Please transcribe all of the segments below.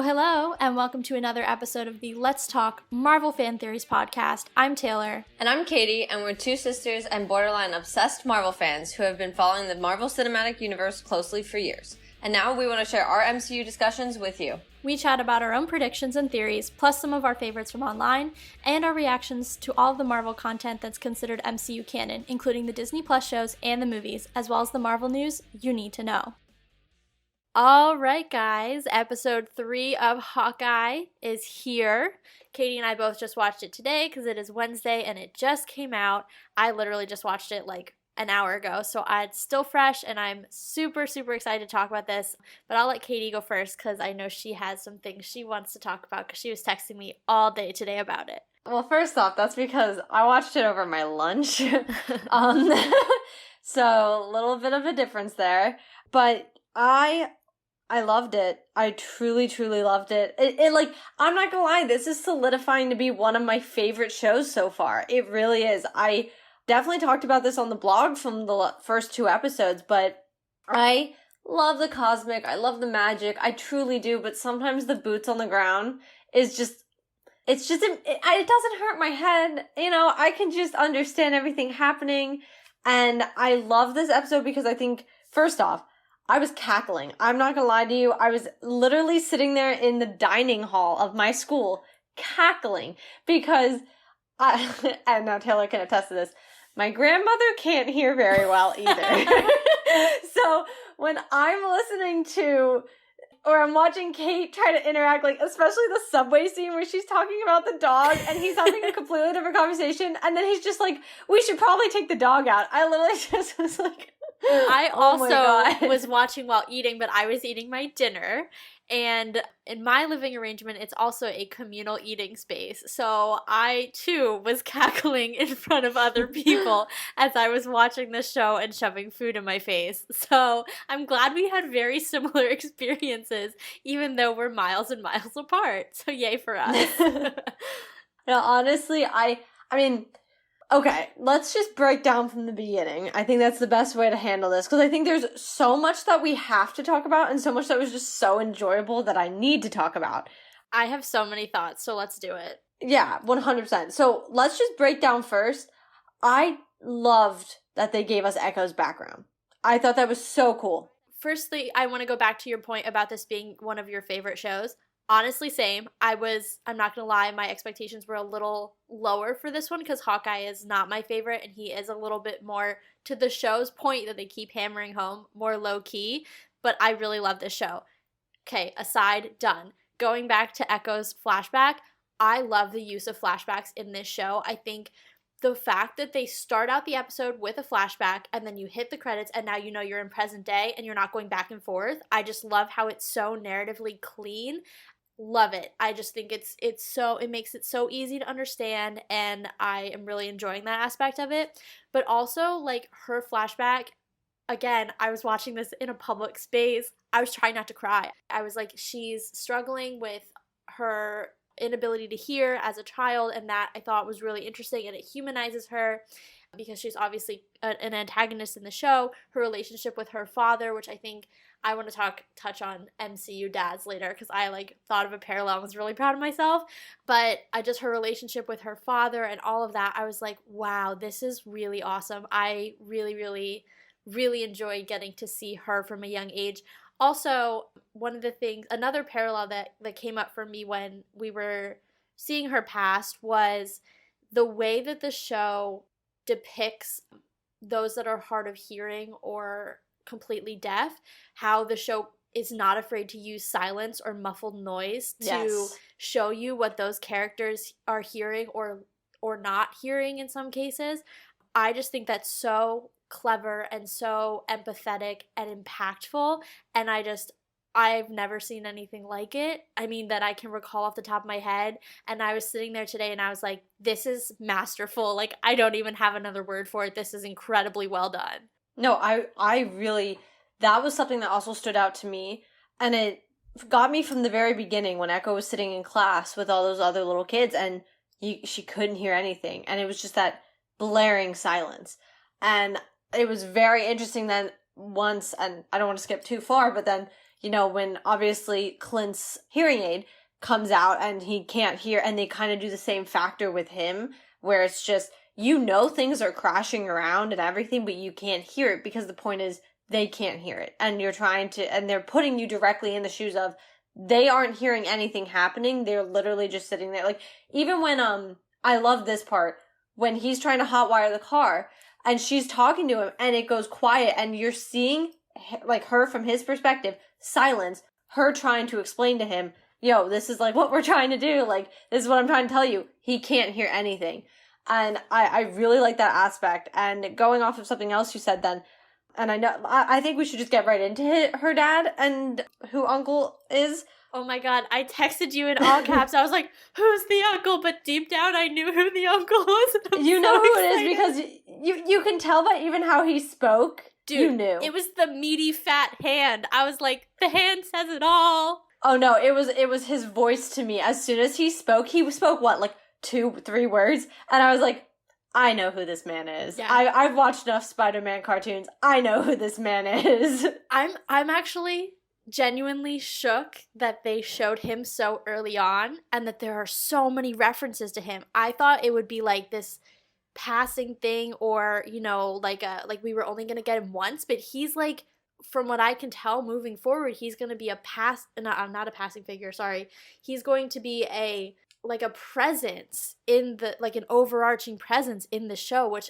Hello, and welcome to another episode of the Let's Talk Marvel Fan Theories podcast. I'm Taylor. And I'm Katie, and we're two sisters and borderline obsessed Marvel fans who have been following the Marvel Cinematic Universe closely for years. And now we want to share our MCU discussions with you. We chat about our own predictions and theories, plus some of our favorites from online, and our reactions to all of the Marvel content that's considered MCU canon, including the Disney Plus shows and the movies, as well as the Marvel news you need to know. All right, guys, episode 3 of Hawkeye is here. Katie and I both just watched it today because it is Wednesday and it just came out. I literally just watched it like an hour ago, so it's still fresh and I'm super excited to talk about this. But I'll let Katie go first because I know she has some things she wants to talk about because she was texting me all day today about it. Well, first off, that's because I watched it over my lunch. So a little bit of a difference there. But I loved it. I truly loved it. It like, I'm not gonna lie, this is solidifying to be one of my favorite shows so far. It really is. I definitely talked about this on the blog from the first 2 episodes, but I love the cosmic. I love the magic. I truly do, but sometimes the boots on the ground is just, it doesn't hurt my head. You know, I can just understand everything happening. And I love this episode because I think, first off, I was cackling. I'm not gonna lie to you. I was literally sitting there in the dining hall of my school cackling because and now Taylor can attest to this, my grandmother can't hear very well either. So when I'm listening to or I'm watching Kate try to interact, like especially the subway scene where she's talking about the dog and he's having a completely different conversation and then he's just like, we should probably take the dog out. I literally just was like, I also was watching while eating, but I was eating my dinner. And in my living arrangement, it's also a communal eating space. So I, too, was cackling in front of other people as I was watching the show and shoving food in my face. So I'm glad we had very similar experiences, even though we're miles and miles apart. So yay for us. No, honestly, I mean... Okay, let's just break down from the beginning. I think that's the best way to handle this, because I think there's so much that we have to talk about and so much that was just so enjoyable that I need to talk about. I have so many thoughts, so let's do it. Yeah, 100%. So let's just break down first. I loved that they gave us Echo's background. I thought that was so cool. Firstly, I want to go back to your point about this being one of your favorite shows. Honestly, same. I'm not going to lie, my expectations were a little lower for this one because Hawkeye is not my favorite and he is a little bit more, to the show's point that they keep hammering home, more low-key, but I really love this show. Okay, aside, done. Going back to Echo's flashback, I love the use of flashbacks in this show. I think the fact that they start out the episode with a flashback and then you hit the credits and now you know you're in present day and you're not going back and forth. I just love how it's so narratively clean. Love it. I just think it makes it so easy to understand and I am really enjoying that aspect of it. But also like her flashback, again, I was watching this in a public space. I was trying not to cry. I was like, she's struggling with her inability to hear as a child and that I thought was really interesting and it humanizes her because she's obviously an antagonist in the show. Her relationship with her father, which I think I want to touch on MCU dads later because I thought of a parallel and was really proud of myself. But her relationship with her father and all of that, I was like, wow, this is really awesome. I really enjoy getting to see her from a young age. Also, one of the things, another parallel that came up for me when we were seeing her past was the way that the show depicts those that are hard of hearing or completely deaf, how the show is not afraid to use silence or muffled noise to show you what those characters are hearing or not hearing in some cases. I just think that's so clever and so empathetic and impactful, and I've never seen anything like it. I mean, that I can recall off the top of my head. And I was sitting there today and I was like, this is masterful. Like, I don't even have another word for it. This is incredibly well done. No, I really, that was something that also stood out to me. And it got me from the very beginning when Echo was sitting in class with all those other little kids and she couldn't hear anything. And it was just that blaring silence. And it was very interesting then once, and I don't want to skip too far, but then when obviously Clint's hearing aid comes out and he can't hear, and they kind of do the same factor with him, where it's just, things are crashing around and everything, but you can't hear it because the point is they can't hear it. And and they're putting you directly in the shoes of, they aren't hearing anything happening. They're literally just sitting there. Like, even when, I love this part, when he's trying to hotwire the car and she's talking to him and it goes quiet and you're seeing, like, her from his perspective, silence, her trying to explain to him, this is, like, what we're trying to do. Like, this is what I'm trying to tell you. He can't hear anything. And I really like that aspect. And going off of something else you said then, and I think we should just get right into her dad and who Uncle is. Oh my god, I texted you in all caps. I was like, who's the uncle? But deep down, I knew who the uncle was. You know who it is because you can tell by even how he spoke. Dude, you knew. It was the meaty, fat hand. I was like, the hand says it all. Oh no, it was his voice to me. As soon as he spoke what, like 2-3 words? And I was like, I know who this man is. Yeah. I've watched enough Spider-Man cartoons. I know who this man is. I'm actually genuinely shook that they showed him so early on and that there are so many references to him. I thought it would be like this passing thing, or like we were only gonna get him once, but he's like, from what I can tell moving forward, he's gonna be not a passing figure, sorry. He's going to be a presence in the, like, an overarching presence in the show, which,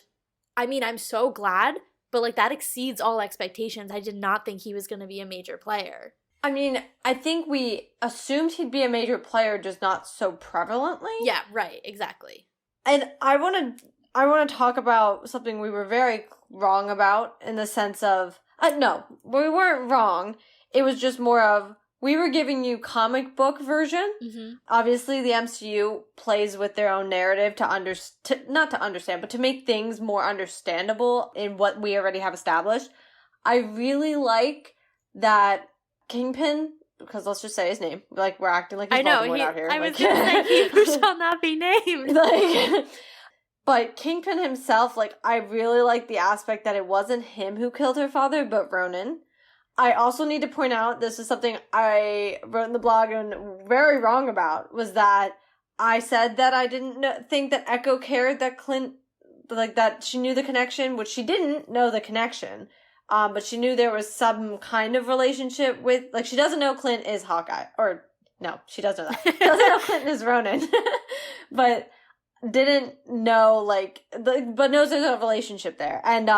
I mean, I'm so glad, but, like, that exceeds all expectations. I did not think he was going to be a major player. I mean, I think we assumed he'd be a major player, just not so prevalently. Yeah, right, exactly. And I want to talk about something we were very wrong about, in the sense of, no, we weren't wrong. It was just more of, we were giving you comic book version. Mm-hmm. Obviously, the MCU plays with their own narrative not to understand, but to make things more understandable in what we already have established. I really like that Kingpin, because let's just say his name. Like, we're acting like he's Voldemort out here. I was going to say, he who shall not be named. But Kingpin himself, like, I really like the aspect that it wasn't him who killed her father, but Ronan. I also need to point out, this is something I wrote in the blog and very wrong about, was that I said that I didn't think that Echo cared that Clint, like, that she knew the connection, which she didn't know the connection. But she knew there was some kind of relationship with, like, she doesn't know Clint is Hawkeye. Or, no, she does know that. She doesn't know Clint is Ronan. But didn't know, like, but knows there's a relationship there. And,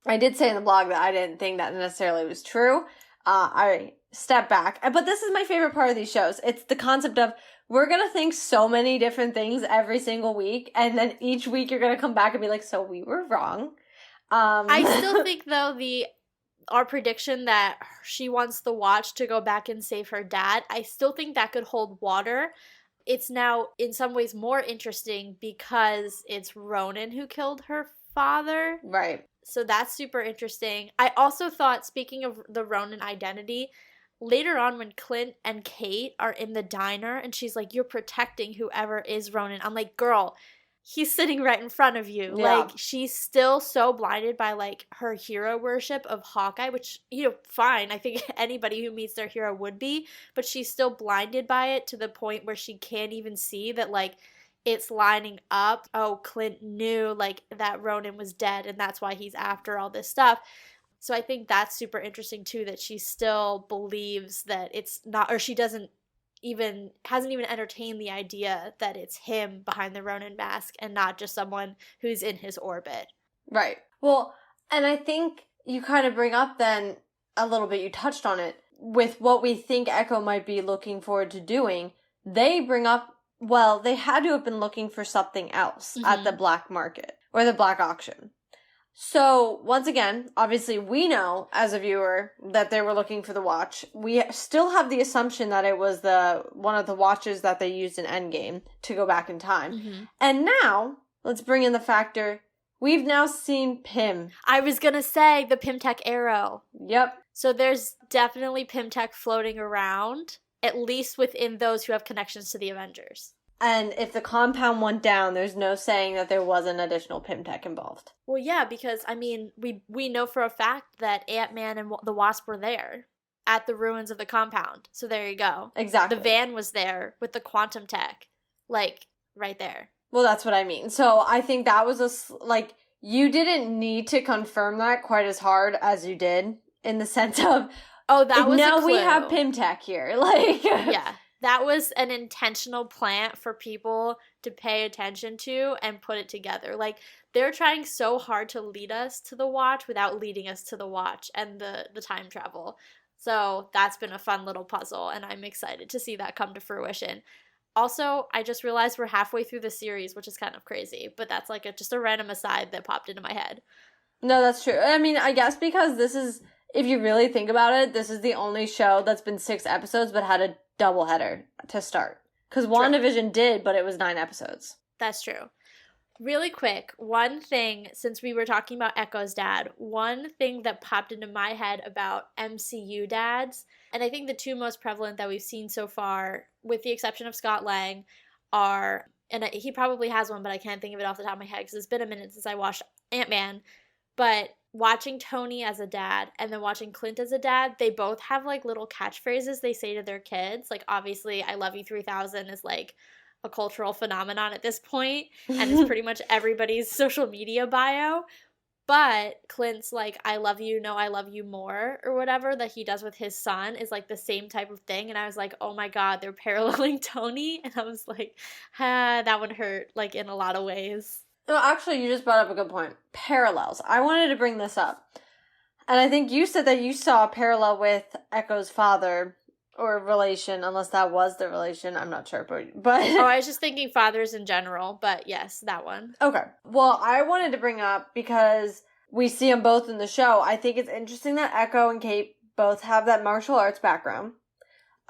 I did say in the blog that I didn't think that necessarily was true. I stepped back. But this is my favorite part of these shows. It's the concept of, we're going to think so many different things every single week, and then each week you're going to come back and be like, so we were wrong. I still think, though, our prediction that she wants the Watch to go back and save her dad, I still think that could hold water. It's now, in some ways, more interesting because it's Ronan who killed her father. Right. So that's super interesting. I also thought, speaking of the Ronan identity, later on when Clint and Kate are in the diner and she's like, you're protecting whoever is Ronan. I'm like, girl, he's sitting right in front of you. Yeah. Like, she's still so blinded by, like, her hero worship of Hawkeye, which, fine. I think anybody who meets their hero would be. But she's still blinded by it to the point where she can't even see that, like, it's lining up. Oh, Clint knew, like, that Ronan was dead and that's why he's after all this stuff. So I think that's super interesting too, that she still believes that it's not, or she hasn't even entertained the idea that it's him behind the Ronan mask and not just someone who's in his orbit. Right. Well, and I think you kind of bring up then a little bit, you touched on it, with what we think Echo might be looking forward to doing. They bring up, well, they had to have been looking for something else at the black market or the black auction. So, once again, obviously we know as a viewer that they were looking for the watch. We still have the assumption that it was one of the watches that they used in Endgame to go back in time. Mm-hmm. And now, let's bring in the factor, we've now seen Pym. I was gonna say the Pym Tech arrow. Yep. So there's definitely Pym Tech floating around, at least within those who have connections to the Avengers. And if the compound went down, there's no saying that there wasn't additional Pym Tech involved. Well, yeah, because, I mean, we know for a fact that Ant-Man and the Wasp were there. at the ruins of the compound. So there you go. Exactly. The van was there with the quantum tech, like, right there. Well, that's what I mean. So I think that was like, you didn't need to confirm that quite as hard as you did, in the sense of, oh, that was now a clue. We have Pimtech here. Like, yeah, that was an intentional plant for people to pay attention to and put it together. Like, they're trying so hard to lead us to the watch without leading us to the watch and the time travel. So that's been a fun little puzzle, and I'm excited to see that come to fruition. Also, I just realized we're halfway through the series, which is kind of crazy, but that's like just a random aside that popped into my head. No, that's true. I mean, I guess because this is, if you really think about it, this is the only show that's been 6 episodes but had a doubleheader to start. Because WandaVision did, but it was 9 episodes. That's true. Really quick, one thing, since we were talking about Echo's dad, one thing that popped into my head about MCU dads, and I think the 2 most prevalent that we've seen so far, with the exception of Scott Lang, are, and he probably has one, but I can't think of it off the top of my head because it's been a minute since I watched Ant-Man, but watching Tony as a dad and then watching Clint as a dad, they both have like little catchphrases they say to their kids. Like, obviously, I love you 3000 is like a cultural phenomenon at this point, and it's pretty much everybody's social media bio. But Clint's like, I love you, no, I love you more, or whatever, that he does with his son is like the same type of thing. And I was like, oh my God, they're paralleling Tony. And I was like, that would hurt, like, in a lot of ways. No, actually, you just brought up a good point. Parallels. I wanted to bring this up. And I think you said that you saw a parallel with Echo's father, or relation, unless that was the relation. I'm not sure, but oh, I was just thinking fathers in general, but yes, that one. Okay. Well, I wanted to bring up, because we see them both in the show, I think it's interesting that Echo and Kate both have that martial arts background.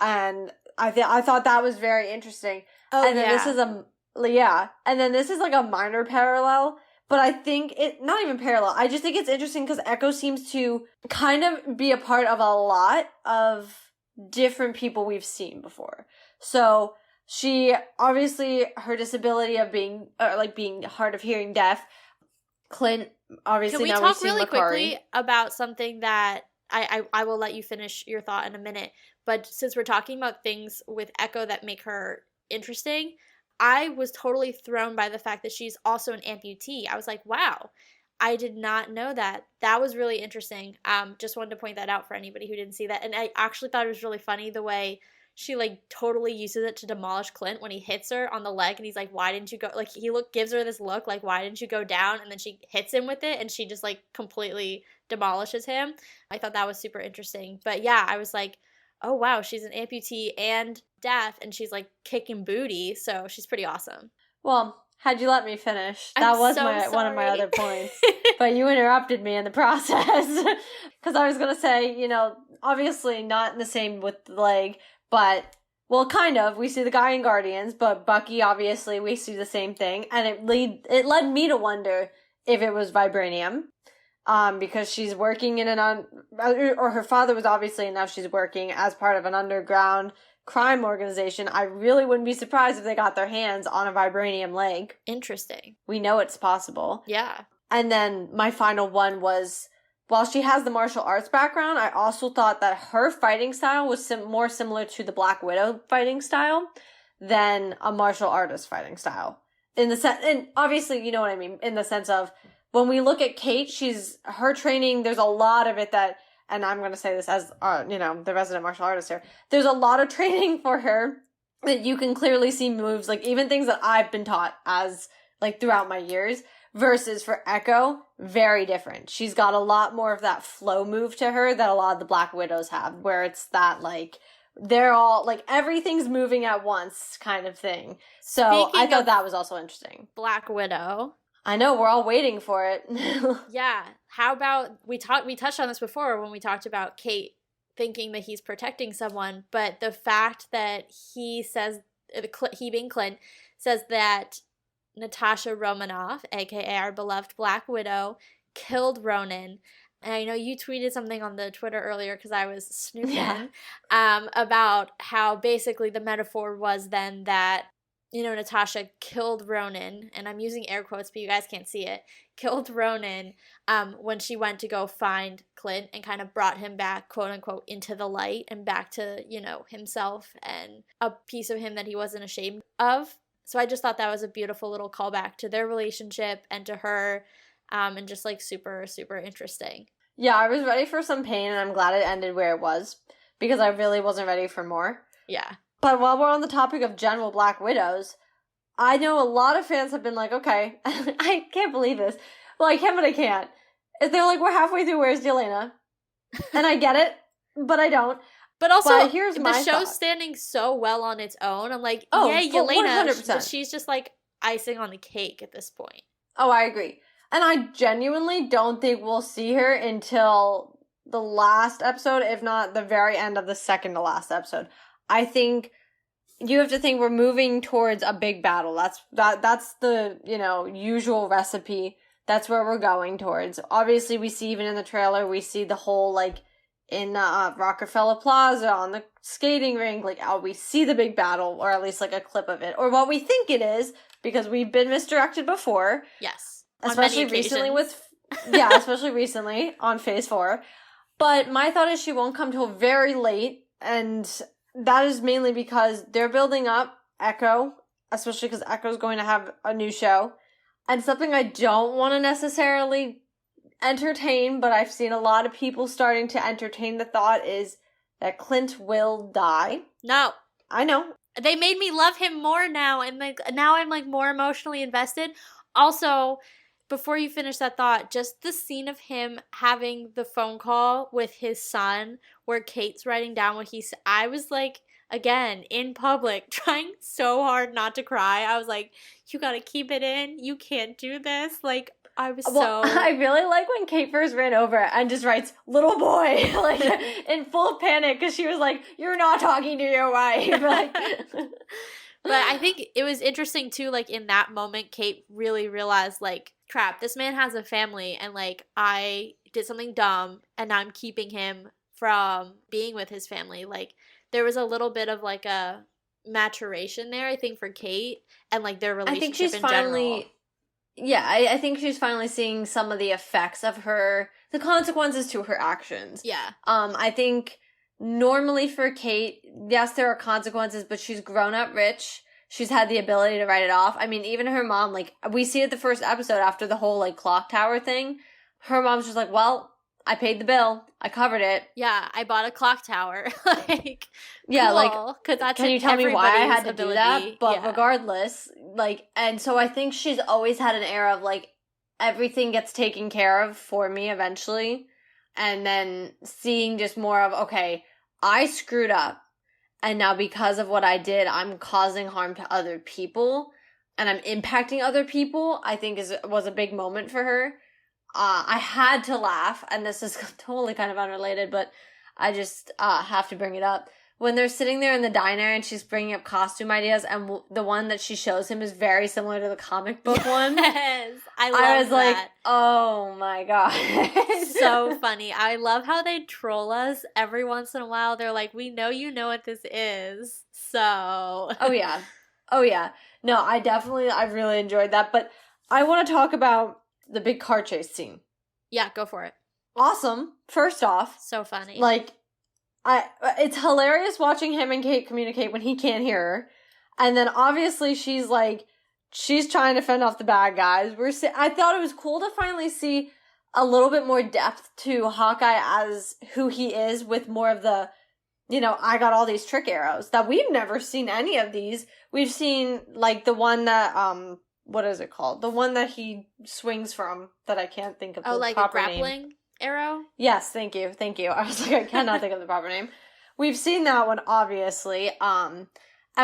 And I thought that was very interesting. Oh, and then this is and then this is like a minor parallel, but I think not even parallel. I just think it's interesting because Echo seems to kind of be a part of a lot of different people we've seen before. So she, obviously, her disability of being hard of hearing deaf. Clint, obviously, now we see Can we talk really Makari. quickly about something that I will let you finish your thought in a minute, but since we're talking about things with Echo that make her interesting, I was totally thrown by the fact that she's also an amputee. I was like, wow, I did not know that. That was really interesting. Just wanted to point that out for anybody who didn't see that. And I actually thought it was really funny the way she like totally uses it to demolish Clint when he hits her on the leg, and he's like, why didn't you go, like, gives her this look like, why didn't you go down? And then she hits him with it and she just like completely demolishes him. I thought that was super interesting. But yeah, I was like, oh wow, she's an amputee and deaf, and she's like kicking booty, so she's pretty awesome. Well, had you let me finish, that was one of my other points. But you interrupted me in the process. Because I was going to say, obviously not in the same with the leg, but, well, kind of. We see the guy in Guardians, but Bucky, obviously, we see the same thing. And it led me to wonder if it was vibranium. Because she's working in or her father was obviously, and now she's working as part of an underground crime organization. I really wouldn't be surprised if they got their hands on a vibranium leg. Interesting. We know it's possible. Yeah. And then my final one was, while she has the martial arts background, I also thought that her fighting style was more similar to the Black Widow fighting style than a martial artist fighting style. And obviously, you know what I mean, in the sense of, when we look at Kate, her training, there's a lot of it that, and I'm going to say this as, the resident martial artist here, there's a lot of training for her that you can clearly see moves, like even things that I've been taught as, like, throughout my years, versus for Echo, very different. She's got a lot more of that flow move to her that a lot of the Black Widows have, where it's that, like, they're all, like, everything's moving at once kind of thing. So I thought that was also interesting. Black Widow. I know, we're all waiting for it. Yeah. How about, we touched on this before when we talked about Kate thinking that he's protecting someone, but the fact that he says, he being Clint, says that Natasha Romanoff, aka our beloved Black Widow, killed Ronan. And I know you tweeted something on the Twitter earlier because I was snooping, about how basically the metaphor was then that Natasha killed Ronan, and I'm using air quotes, but you guys can't see it, killed Ronan when she went to go find Clint and kind of brought him back, quote unquote, into the light and back to, himself and a piece of him that he wasn't ashamed of. So I just thought that was a beautiful little callback to their relationship and to her, and just like super, super interesting. Yeah, I was ready for some pain, and I'm glad it ended where it was, because I really wasn't ready for more. Yeah. But while we're on the topic of general Black Widows, I know a lot of fans have been like, okay, I can't believe this. Well, I can, but I can't. They're like, we're halfway through, where's Yelena? And I get it, but I don't. But also, here's the my show's thought. standing so well on its own. I'm like, Oh, yay, Yelena. 100%. But she's just like icing on the cake at this point. Oh, I agree. And I genuinely don't think we'll see her until the last episode, if not the very end of the second to last episode. I think you have to think we're moving towards a big battle. That's the, usual recipe. That's where we're going towards. Obviously, we see even in the trailer, we see the whole, like, in Rockefeller Plaza on the skating rink, like, we see the big battle, or at least, like, a clip of it. Or what we think it is, because we've been misdirected before. Yes. Especially recently especially recently on Phase 4. But my thought is she won't come till very late, and that is mainly because they're building up Echo, especially because Echo's going to have a new show. And something I don't want to necessarily entertain, but I've seen a lot of people starting to entertain the thought, is that Clint will die. No. I know. They made me love him more now, and like now I'm like more emotionally invested. Also, before you finish that thought, just the scene of him having the phone call with his son where Kate's writing down what he said, I was like, again, in public, trying so hard not to cry. I was like, you gotta keep it in. You can't do this. Like, I was I really like when Kate first ran over and just writes, little boy, like, in full panic, because she was like, you're not talking to your wife. Like... But I think it was interesting, too, like, in that moment, Kate really realized, like, crap, this man has a family, and, like, I did something dumb, and now I'm keeping him from being with his family. Like, there was a little bit of, like, a maturation there, I think, for Kate, and, like, their relationship in general. Yeah, I think she's finally seeing some of the effects of the consequences to her actions. Yeah. I think normally for Kate, yes, there are consequences, but she's grown up rich. She's had the ability to write it off. I mean, even her mom, like, we see it the first episode after the whole, like, clock tower thing. Her mom's just like, well, I paid the bill. I covered it. Yeah, I bought a clock tower. Like, yeah, cool, like, because that's can you tell me why I had to ability. do that? But yeah. Regardless, like, and so I think she's always had an air of, like, everything gets taken care of for me eventually. And then seeing just more of, okay, I screwed up. And now because of what I did, I'm causing harm to other people. And I'm impacting other people, I think was a big moment for her. I had to laugh, and this is totally kind of unrelated, but I just have to bring it up. When they're sitting there in the diner and she's bringing up costume ideas, and the one that she shows him is very similar to the comic book one. Yes, I was that. Like, oh my god. So funny. I love how they troll us every once in a while. They're like, we know you know what this is, so. Oh yeah. No, I really enjoyed that, but I want to talk about the big car chase scene. Yeah, go for it. Awesome. First off. So funny. Like, it's hilarious watching him and Kate communicate when he can't hear her. And then obviously she's trying to fend off the bad guys. I thought it was cool to finally see a little bit more depth to Hawkeye as who he is, with more of the, I got all these trick arrows that we've never seen any of these. We've seen, like, the one that, what is it called? The one that he swings from that I can't think of the like proper a grappling name. Arrow? Yes, thank you. I was like, I cannot think of the proper name. We've seen that one, obviously. And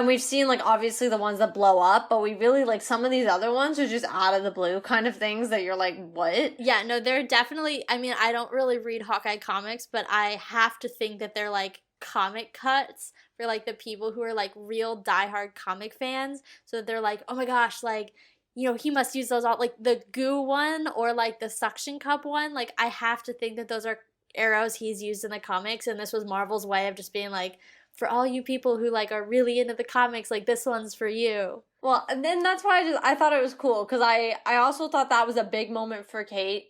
we've seen, like, obviously the ones that blow up, but we really, like, some of these other ones are just out of the blue kind of things that you're like, what? Yeah, no, they're definitely, I mean, I don't really read Hawkeye comics, but I have to think that they're, like, comic cuts for, like, the people who are, like, real diehard comic fans, so that they're like, oh my gosh, like, he must use those all, like, the goo one or, like, the suction cup one. Like, I have to think that those are arrows he's used in the comics, and this was Marvel's way of just being like, for all you people who, like, are really into the comics, like, this one's for you. Well, and then that's why I thought it was cool, because I also thought that was a big moment for Kate,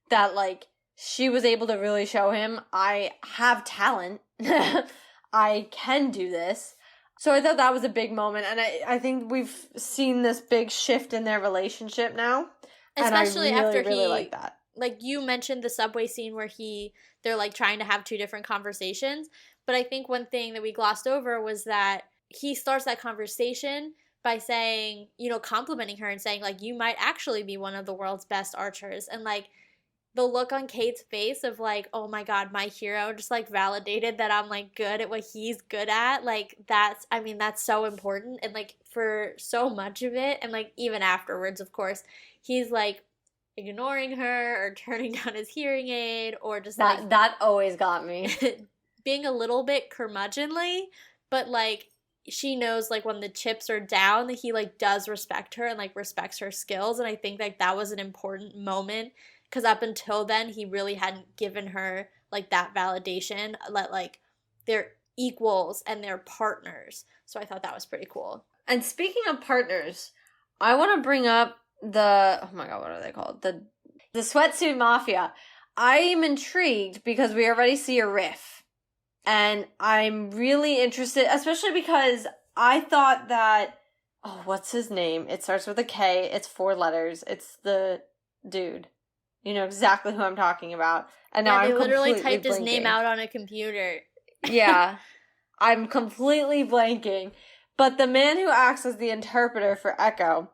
that, like, she was able to really show him, I have talent, I can do this. So I thought that was a big moment, and I think we've seen this big shift in their relationship now, Especially and I really, after really like that. Like, you mentioned the subway scene where they're, like, trying to have two different conversations, but I think one thing that we glossed over was that he starts that conversation by saying, you know, complimenting her and saying, like, you might actually be one of the world's best archers. And, like, the look on Kate's face of, like, oh my God, my hero just, like, validated that I'm, like, good at what he's good at. Like, that's so important. And, like, for so much of it, and, like, even afterwards, of course, he's, like, ignoring her or turning down his hearing aid or just, like, that always got me. being a little bit curmudgeonly, but, like, she knows, like, when the chips are down, that he, like, does respect her and, like, respects her skills. And I think, like, that was an important moment, because up until then, he really hadn't given her, like, that validation that, like, they're equals and they're partners. So I thought that was pretty cool. And speaking of partners, I want to bring up oh my God, what are they called? The Sweatsuit Mafia. I'm intrigued because we already see a riff. And I'm really interested, especially because I thought that, oh, what's his name? It starts with a K. It's 4 letters. It's the dude. You know exactly who I'm talking about. And now they I'm literally completely typed his name out on a computer. Yeah. I'm completely blanking. But the man who acts as the interpreter for Echo,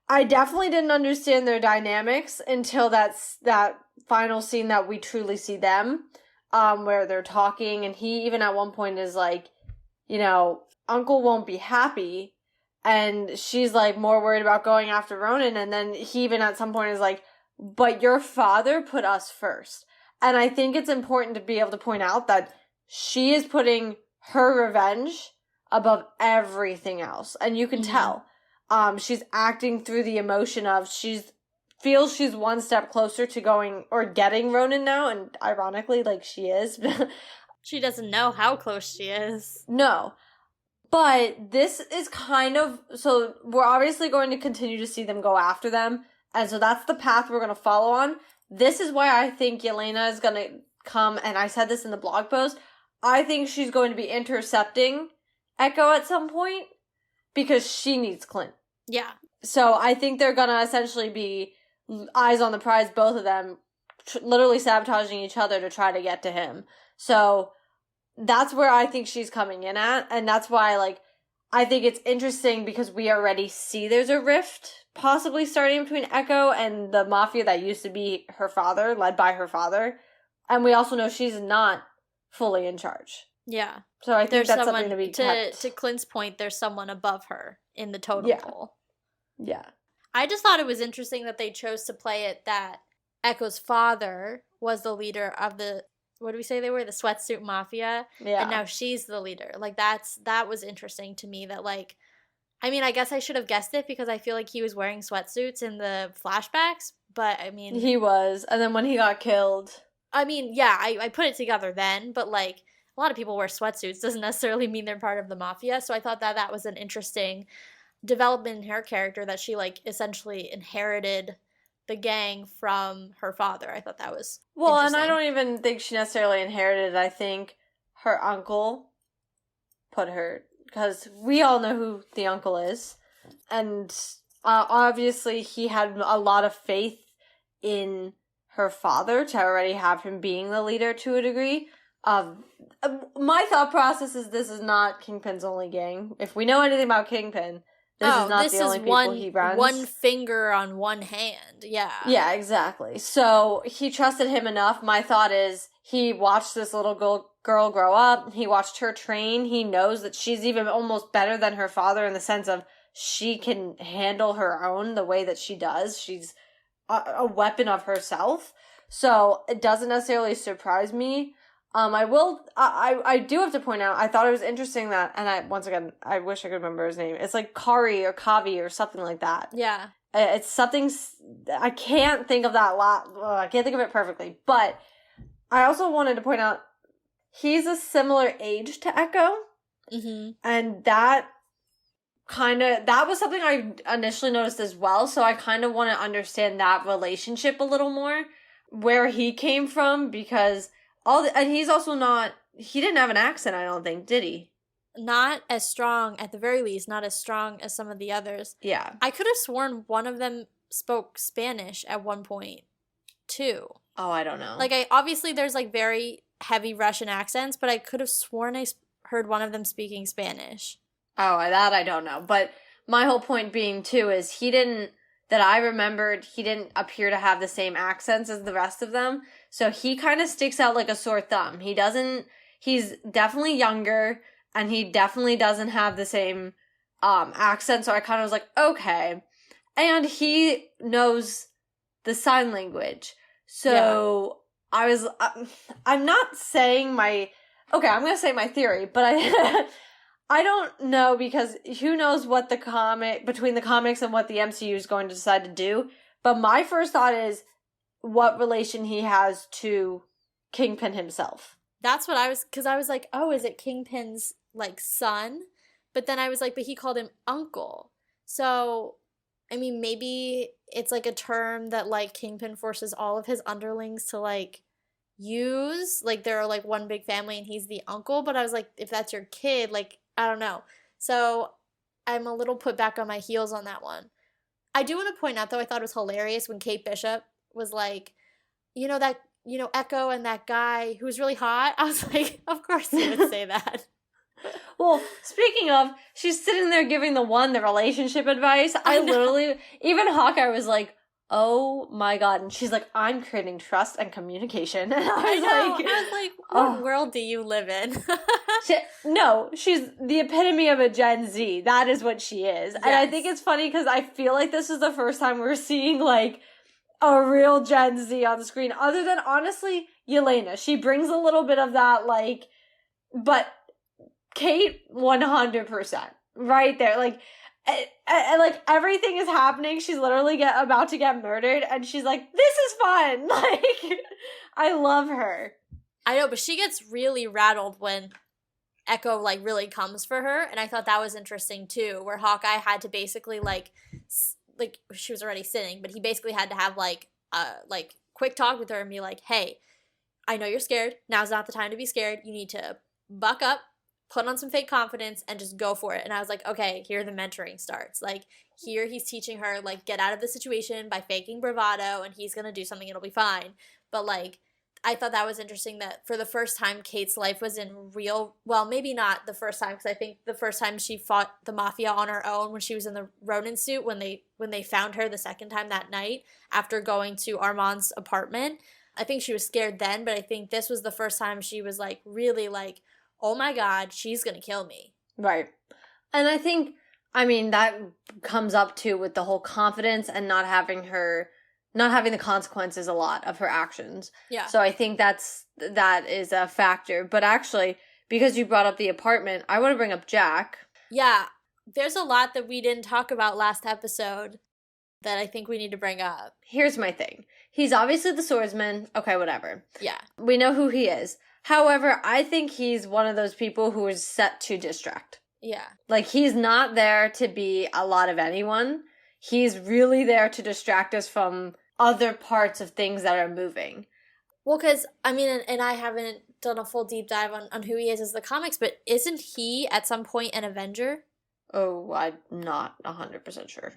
I definitely didn't understand their dynamics until that final scene that we truly see them. Where they're talking, and he even at one point is like, you know, Uncle won't be happy, and she's like more worried about going after Ronan, and then he even at some point is like, but your father put us first. And I think it's important to be able to point out that she is putting her revenge above everything else, and you can tell. She's acting through the emotion of feels she's one step closer to going or getting Ronan now, and ironically, like, she is. She doesn't know how close she is. No. But this is kind of, so we're obviously going to continue to see them go after them, and so that's the path we're going to follow on. This is why I think Yelena is going to come, and I said this in the blog post, I think she's going to be intercepting Echo at some point, because she needs Clint. Yeah. So I think they're going to essentially be eyes on the prize, both of them, literally sabotaging each other to try to get to him. So that's where I think she's coming in at, and that's why, like, I think it's interesting because we already see there's a rift possibly starting between Echo and the mafia that used to be her father, led by her father, and we also know she's not fully in charge. Yeah. So I think that's something to be kept. To Clint's point, there's someone above her in the totem pole. Yeah. I just thought it was interesting that they chose to play it that Echo's father was the leader of the, what do we say they were? The Sweatsuit Mafia. Yeah. And now she's the leader. Like, that was interesting to me that, like, I mean, I guess I should have guessed it because I feel like he was wearing sweatsuits in the flashbacks, but I mean. He was. And then when he got killed. I mean, yeah, I put it together then, but, like, a lot of people wear sweatsuits. Doesn't necessarily mean they're part of the mafia. So I thought that was an interesting development in her character, that she, like, essentially inherited the gang from her father. I thought that was and I don't even think she necessarily inherited it. I think her uncle put her, because we all know who the uncle is, and obviously he had a lot of faith in her father to already have him being the leader to a degree. My thought process is this is not Kingpin's only gang. If we know anything about Kingpin, this is not the only people he runs. One finger on one hand, yeah. Yeah, exactly. So he trusted him enough. My thought is he watched this little girl grow up. He watched her train. He knows that she's even almost better than her father in the sense of she can handle her own the way that she does. She's a weapon of herself. So it doesn't necessarily surprise me. I do have to point out, I thought it was interesting that, and I wish I could remember his name. It's like Kari or Kavi or something like that. Yeah. It's something, I can't think of that I can't think of it perfectly, but I also wanted to point out, he's a similar age to Echo, mm-hmm. and that that was something I initially noticed as well, so I kind of want to understand that relationship a little more, where he came from, because and he's also not, he didn't have an accent, I don't think, did he? Not as strong, at the very least, not as strong as some of the others. Yeah. I could have sworn one of them spoke Spanish at one point, too. Oh, I don't know. Like, obviously there's, like, very heavy Russian accents, but I could have sworn I heard one of them speaking Spanish. Oh, that I don't know. But my whole point being, too, is that I remembered, he didn't appear to have the same accents as the rest of them. So he kind of sticks out like a sore thumb. He's definitely younger, and he definitely doesn't have the same accent. So I kind of was like, okay. And he knows the sign language. So yeah. I'm not saying I'm going to say my theory, but I don't know, because who knows what between the comics and what the MCU is going to decide to do. But my first thought is what relation he has to Kingpin himself. That's what because I was like, oh, is it Kingpin's, like, son? But then I was like, but he called him uncle. So, I mean, maybe it's, like, a term that, like, Kingpin forces all of his underlings to, like, use. Like, they're, like, one big family and he's the uncle. But I was like, if that's your kid, like, I don't know. So I'm a little put back on my heels on that one. I do want to point out, though, I thought it was hilarious when Kate Bishop was like, Echo and that guy who was really hot. I was like, of course he would say that. Well, speaking of, she's sitting there giving the relationship advice. I literally, even Hawkeye was like, oh my god. And she's like, I'm creating trust and communication. And I was like, what world do you live in? She's the epitome of a Gen Z. That is what she is. Yes. And I think it's funny because I feel like this is the first time we're seeing, like, a real Gen Z on the screen. Other than, honestly, Yelena. She brings a little bit of that, like, but Kate, 100%. Right there. Like, and like, everything is happening. She's literally about to get murdered, and she's like, this is fun. Like, I love her. I know, but she gets really rattled when Echo, like, really comes for her, and I thought that was interesting, too, where Hawkeye had to basically, like, she was already sitting, but he basically had to have, like, quick talk with her and be like, hey, I know you're scared. Now's not the time to be scared. You need to buck up, put on some fake confidence, and just go for it. And I was like, okay, here the mentoring starts. Like, here he's teaching her, like, get out of the situation by faking bravado, and he's gonna do something, it'll be fine. But, like, I thought that was interesting that for the first time Kate's life was in real, well, maybe not the first time, because I think the first time she fought the mafia on her own when she was in the Ronin suit, when they found her the second time that night after going to Armand's apartment. I think she was scared then, but I think this was the first time she was, like, really like, oh my god, she's gonna kill me. Right. And I think, I mean, that comes up too with the whole confidence and not having the consequences a lot of her actions. Yeah. So I think that is a factor. But actually, because you brought up the apartment, I want to bring up Jack. Yeah. There's a lot that we didn't talk about last episode that I think we need to bring up. Here's my thing. He's obviously the swordsman. Okay, whatever. Yeah. We know who he is. However, I think he's one of those people who is set to distract. Yeah. Like, he's not there to be a lot of anyone. He's really there to distract us from other parts of things that are moving. Well, because, I mean, and I haven't done a full deep dive on who he is as the comics, but isn't he at some point an Avenger? Oh, I'm not 100% sure.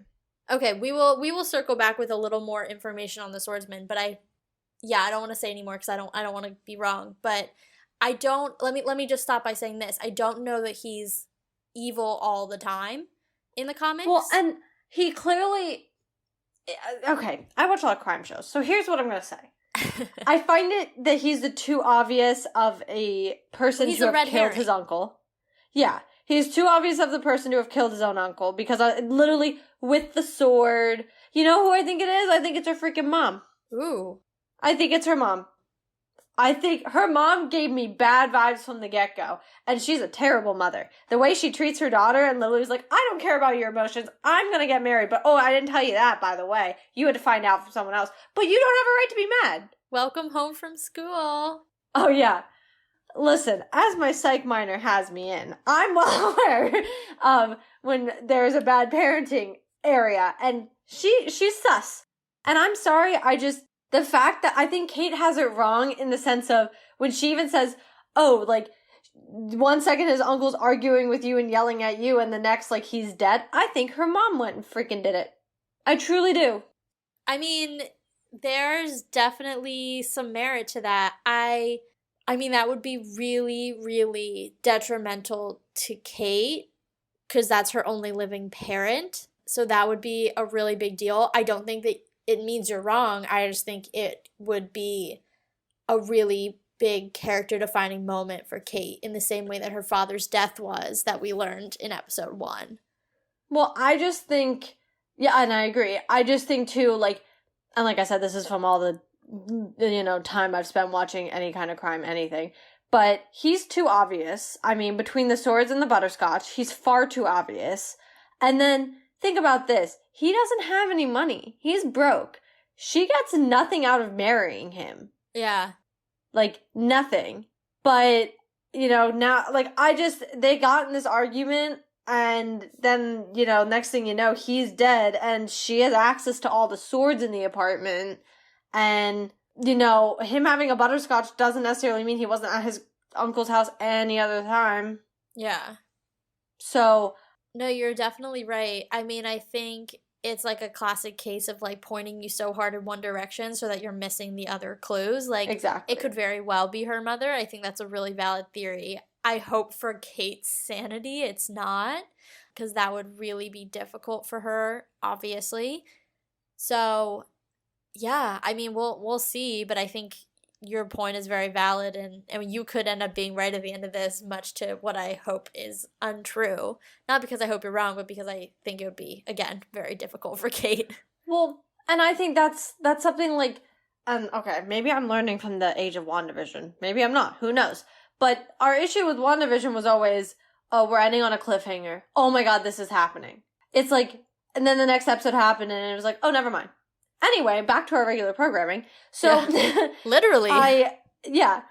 Okay, we will circle back with a little more information on the swordsman, but I don't want to say anymore because I don't want to be wrong, but let me just stop by saying this. I don't know that he's evil all the time in the comics. Well, and he clearly, okay, I watch a lot of crime shows, so here's what I'm going to say. I find it that he's the too obvious of a person to have killed his uncle. Yeah, he's too obvious of the person to have killed his own uncle, because literally with the sword, you know who I think it is? I think it's her freaking mom. Ooh. I think it's her mom. I think her mom gave me bad vibes from the get-go, and she's a terrible mother. The way she treats her daughter, and Lily's like, I don't care about your emotions, I'm gonna get married, but I didn't tell you that, by the way. You had to find out from someone else. But you don't have a right to be mad. Welcome home from school. Oh, yeah. listen, as my psych minor has me in, I'm well aware of when there's a bad parenting area, and she's sus. And I'm sorry, the fact that I think Kate has it wrong in the sense of when she even says, oh, like, 1 second his uncle's arguing with you and yelling at you, and the next, like, he's dead. I think her mom went and freaking did it. I truly do. I mean, there's definitely some merit to that. I mean, that would be really, really detrimental to Kate because that's her only living parent. So that would be a really big deal. I don't think that it means you're wrong. I just think it would be a really big character defining moment for Kate in the same way that her father's death was that we learned in episode 1. Well, I just think, yeah, and I agree. I just think too, like, and like I said, this is from all the, time I've spent watching any kind of crime, anything. But he's too obvious. I mean, between the swords and the butterscotch, he's far too obvious. And then, think about this. He doesn't have any money. He's broke. She gets nothing out of marrying him. Yeah. Like, nothing. But, now, like, they got in this argument, and then, next thing you know, he's dead, and she has access to all the swords in the apartment, and, him having a butterscotch doesn't necessarily mean he wasn't at his uncle's house any other time. Yeah. So. No, you're definitely right. I mean, I think it's like a classic case of like pointing you so hard in one direction so that you're missing the other clues. Like, exactly. It could very well be her mother. I think that's a really valid theory. I hope for Kate's sanity it's not, because that would really be difficult for her, obviously. So, yeah, I mean, we'll see, but I think your point is very valid, and I mean, you could end up being right at the end of this, much to what I hope is untrue. Not because I hope you're wrong, but because I think it would be, again, very difficult for Kate. Well, and I think that's something like, okay, maybe I'm learning from the age of WandaVision. Maybe I'm not. Who knows? But our issue with WandaVision was always, oh, we're ending on a cliffhanger. Oh my god, this is happening. It's like, and then the next episode happened, and it was like, oh, never mind. Anyway, back to our regular programming. So, yeah. Literally. Yeah.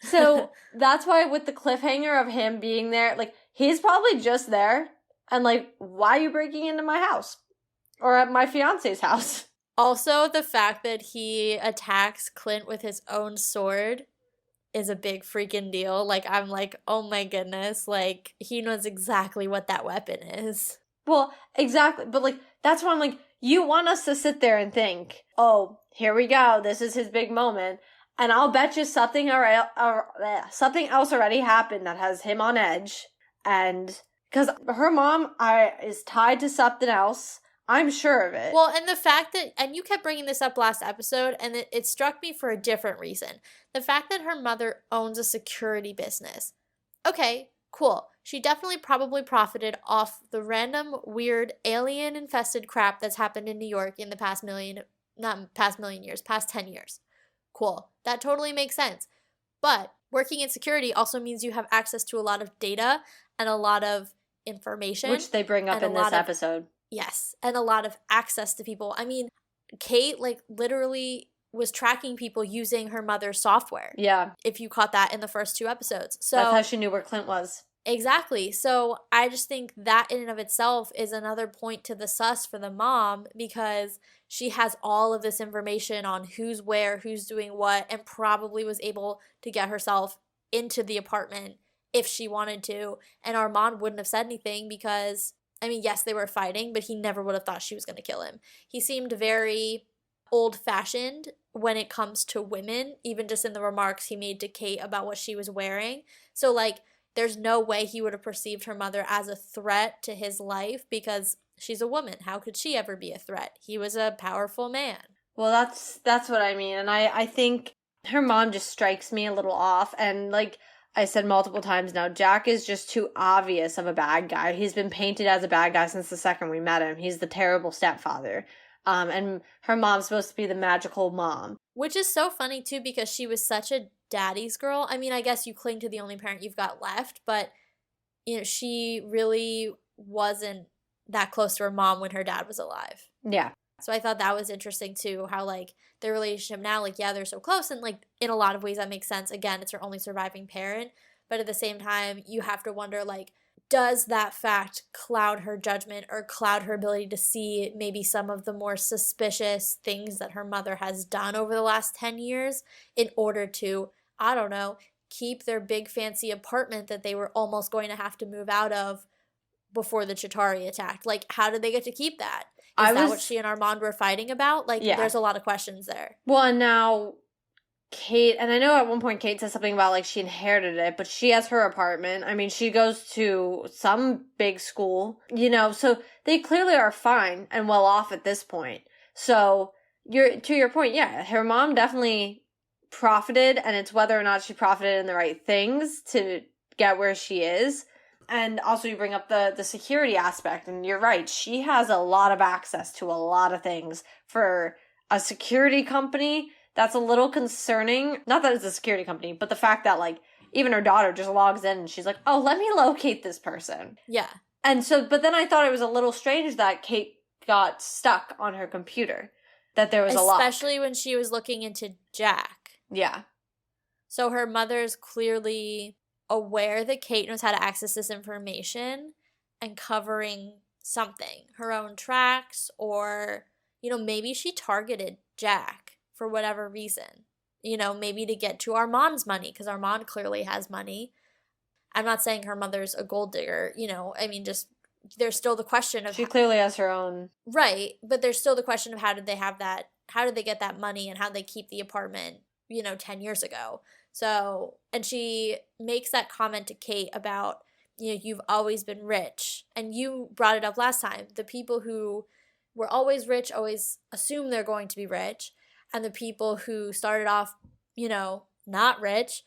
So, that's why with the cliffhanger of him being there, like, he's probably just there, and like, why are you breaking into my house? Or at my fiance's house? Also, the fact that he attacks Clint with his own sword is a big freaking deal. Like, I'm like, oh my goodness, like, he knows exactly what that weapon is. Well, exactly. But, like, that's why I'm like, you want us to sit there and think, oh, here we go, this is his big moment. And I'll bet you something else already happened that has him on edge. And, because her mom is tied to something else. I'm sure of it. Well, and the fact that, and you kept bringing this up last episode, and it struck me for a different reason. The fact that her mother owns a security business. Okay, cool. She definitely probably profited off the random, weird, alien-infested crap that's happened in New York in the past 10 years. Cool. That totally makes sense. But working in security also means you have access to a lot of data and a lot of information. Which they bring up in this episode. Yes, and a lot of access to people. I mean, Kate, like, literally was tracking people using her mother's software. Yeah. If you caught that in the first 2 episodes. So that's how she knew where Clint was. Exactly. So I just think that in and of itself is another point to the sus for the mom, because she has all of this information on who's where, who's doing what, and probably was able to get herself into the apartment if she wanted to. And Armand wouldn't have said anything because, I mean, yes, they were fighting, but he never would have thought she was going to kill him. He seemed very old-fashioned when it comes to women, even just in the remarks he made to Kate about what she was wearing. So, like, there's no way he would have perceived her mother as a threat to his life because she's a woman. How could she ever be a threat? He was a powerful man. Well, that's what I mean. And I think her mom just strikes me a little off. And like I said multiple times now, Jack is just too obvious of a bad guy. He's been painted as a bad guy since the second we met him. He's the terrible stepfather. And her mom's supposed to be the magical mom. Which is so funny, too, because she was such a daddy's girl. I mean, I guess you cling to the only parent you've got left, but, you know, she really wasn't that close to her mom when her dad was alive. Yeah. So I thought that was interesting too, how like their relationship now, like, yeah, they're so close, and like in a lot of ways that makes sense. Again, it's her only surviving parent, but at the same time, you have to wonder, like, does that fact cloud her judgment or cloud her ability to see maybe some of the more suspicious things that her mother has done over the last 10 years in order to, I don't know, keep their big fancy apartment that they were almost going to have to move out of before the Chitauri attacked? Like, how did they get to keep that? Is that what she and Armand were fighting about? Like, there's a lot of questions there. Well, and now Kate, and I know at one point Kate said something about, like, she inherited it, but she has her apartment. I mean, she goes to some big school, you know, so they clearly are fine and well off at this point. So, to your point, yeah, her mom definitely profited, and it's whether or not she profited in the right things to get where she is. And also you bring up the security aspect, and you're right, she has a lot of access to a lot of things. For a security company, that's a little concerning. Not that it's a security company, but the fact that, like, even her daughter just logs in and she's like, oh, let me locate this person. Yeah. And so, but then I thought it was a little strange that Kate got stuck on her computer, that there was a lock. Especially when she was looking into Jack. Yeah. So her mother's clearly aware that Kate knows how to access this information and covering something, her own tracks, or, you know, maybe she targeted Jack for whatever reason, you know, maybe to get to Armand's money, because Armand clearly has money. I'm not saying her mother's a gold digger, you know, I mean, just there's still the question of, she clearly has her own, right, but there's still the question of how did they get that money, and how they keep the apartment, you know, 10 years ago. So, and she makes that comment to Kate about, you know, you've always been rich. And you brought it up last time. The people who were always rich always assume they're going to be rich. And the people who started off, you know, not rich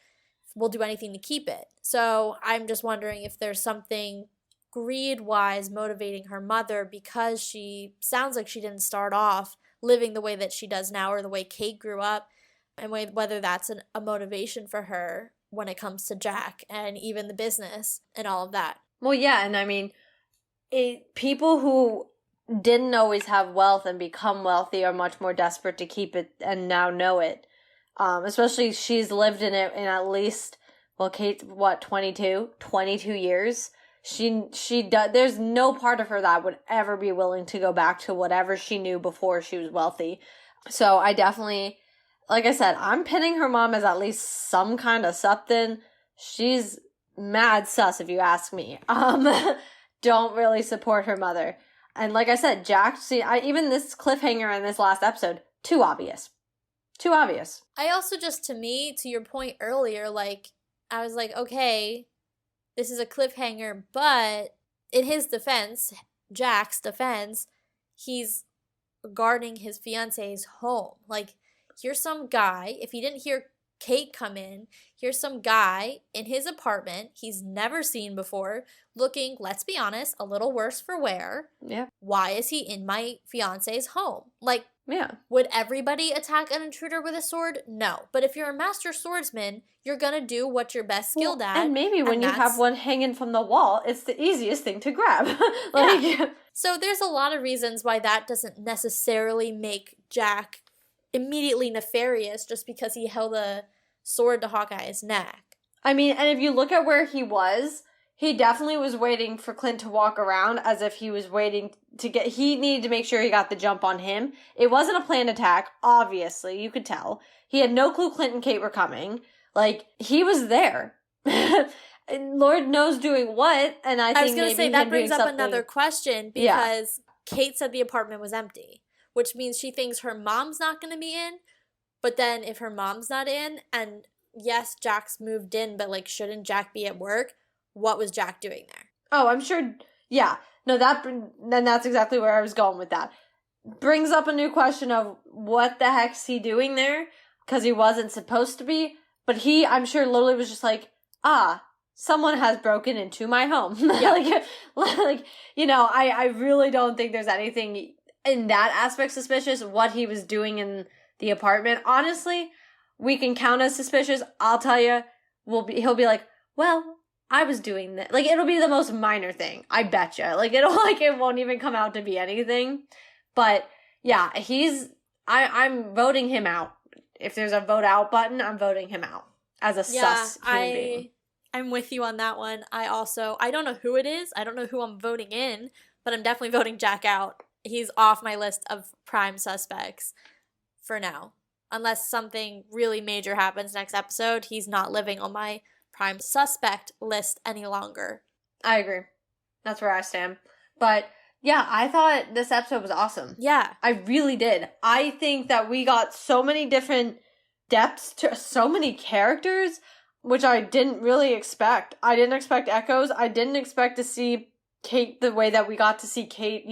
will do anything to keep it. So I'm just wondering if there's something greed-wise motivating her mother, because she sounds like she didn't start off living the way that she does now, or the way Kate grew up. And whether that's a motivation for her when it comes to Jack and even the business and all of that. Well, yeah, and I mean, people who didn't always have wealth and become wealthy are much more desperate to keep it and now know it. Especially she's lived in it in at least, well, Kate, what, 22 years? She does, there's no part of her that would ever be willing to go back to whatever she knew before she was wealthy. So I definitely, like I said, I'm pinning her mom as at least some kind of something. She's mad sus, if you ask me. Don't really support her mother. And like I said, Jack, even this cliffhanger in this last episode, too obvious. Too obvious. I also just, to your point earlier, like, I was like, okay, this is a cliffhanger, but in his defense, Jack's defense, he's guarding his fiance's home. Like, here's some guy, if he didn't hear Kate come in, here's some guy in his apartment he's never seen before, looking, let's be honest, a little worse for wear. Yeah. Why is he in my fiance's home? Like, yeah. Would everybody attack an intruder with a sword? No. But if you're a master swordsman, you're gonna do what you're best skilled at. And maybe when you have one hanging from the wall, it's the easiest thing to grab. Yeah. So there's a lot of reasons why that doesn't necessarily make Jack immediately nefarious just because he held a sword to Hawkeye's neck. I mean, and if you look at where he was, he definitely was waiting for Clint to walk around as if he was waiting he needed to make sure he got the jump on him. It wasn't a planned attack, obviously, you could tell. He had no clue Clint and Kate were coming. Like, he was there. Lord knows doing what, and I was going to say, that brings up another question, because Kate said the apartment was empty, which means she thinks her mom's not going to be in, but then if her mom's not in, and yes, Jack's moved in, but, like, shouldn't Jack be at work? What was Jack doing there? Oh, I'm sure, yeah. No, then that's exactly where I was going with that. Brings up a new question of what the heck's he doing there? Because he wasn't supposed to be, but I'm sure literally was just like, someone has broken into my home. Yeah. like, you know, I really don't think there's anything in that aspect suspicious. What he was doing in the apartment, honestly, we can count as suspicious. I'll tell you, he'll be like, well, I was doing that. Like, it'll be the most minor thing. I betcha. Like, it won't even come out to be anything. But Yeah, I'm voting him out. If there's a vote out button, I'm voting him out as a sus human being. I'm with you on that one. I don't know who it is. I don't know who I'm voting in, but I'm definitely voting Jack out. He's off my list of prime suspects for now. Unless something really major happens next episode, he's not living on my prime suspect list any longer. I agree. That's where I stand. But yeah, I thought this episode was awesome. Yeah. I really did. I think that we got so many different depths to so many characters, which I didn't really expect. I didn't expect Echoes. I didn't expect to see Kate the way that we got to see Kate,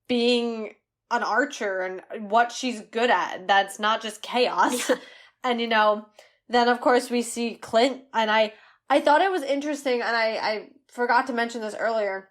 being an archer and what she's good at. That's not just chaos. Yeah. And, then of course we see Clint, and I thought it was interesting, and I forgot to mention this earlier,